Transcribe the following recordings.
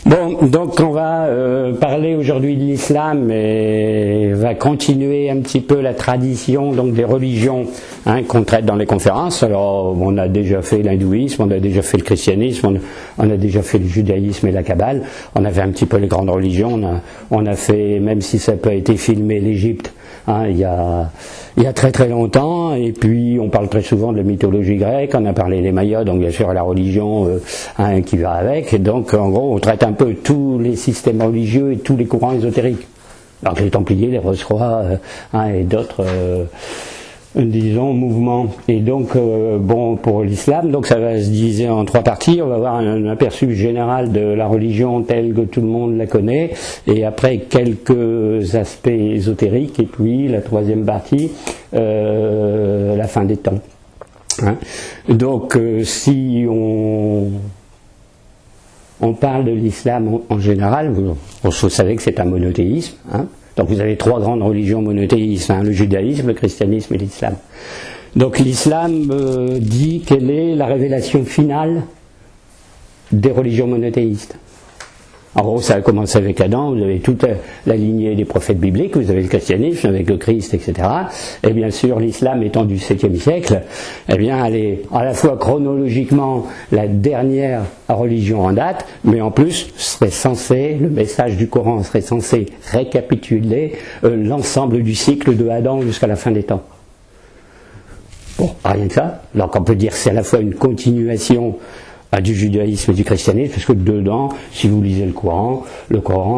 Bon, donc on va parler aujourd'hui de l'islam et va continuer un petit peu la tradition donc des religions qu'on traite dans les conférences. Alors on a déjà fait l'hindouisme, on a déjà fait le christianisme, on a déjà fait le judaïsme et la kabbale. On a fait un petit peu les grandes religions. On a fait, même si ça n'a pas été filmé, l'Égypte. Il y a très très longtemps, et puis on parle très souvent de la mythologie grecque, on a parlé des Mayas, donc bien sûr la religion qui va avec, et donc en gros on traite un peu tous les systèmes religieux et tous les courants ésotériques. Donc les Templiers, les Rose-Croix et d'autres disons mouvements. Et donc bon, pour l'islam, donc ça va se diviser en trois parties. On va avoir un aperçu général de la religion telle que tout le monde la connaît, et après quelques aspects ésotériques, et puis la troisième partie, la fin des temps. Donc si on parle de l'islam en général, vous savez que c'est un monothéisme. Donc vous avez trois grandes religions monothéistes, le judaïsme, le christianisme et l'islam. Donc l'islam dit quelle est la révélation finale des religions monothéistes. En gros, ça a commencé avec Adam, vous avez toute la lignée des prophètes bibliques, vous avez le christianisme avec le Christ, etc. Et bien sûr, l'islam étant du 7e siècle, eh bien, elle est à la fois chronologiquement la dernière religion en date, mais en plus, le message du Coran serait censé récapituler l'ensemble du cycle de Adam jusqu'à la fin des temps. Bon, rien que ça. Donc on peut dire que c'est à la fois une continuation du judaïsme et du christianisme, parce que dedans, si vous lisez le Coran,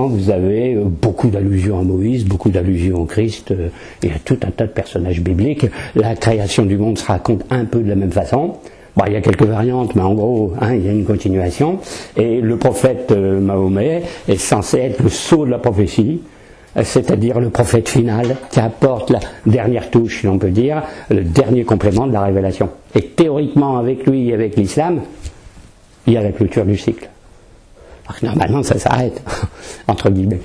vous avez beaucoup d'allusions à Moïse, beaucoup d'allusions au Christ, et à tout un tas de personnages bibliques. La création du monde se raconte un peu de la même façon. Bon, il y a quelques variantes, mais en gros, il y a une continuation. Et le prophète Mahomet est censé être le sceau de la prophétie, c'est-à-dire le prophète final qui apporte la dernière touche, si l'on peut dire, le dernier complément de la révélation. Et théoriquement, avec lui et avec l'islam, il y a la clôture du cycle. Alors, normalement, ça s'arrête, entre guillemets.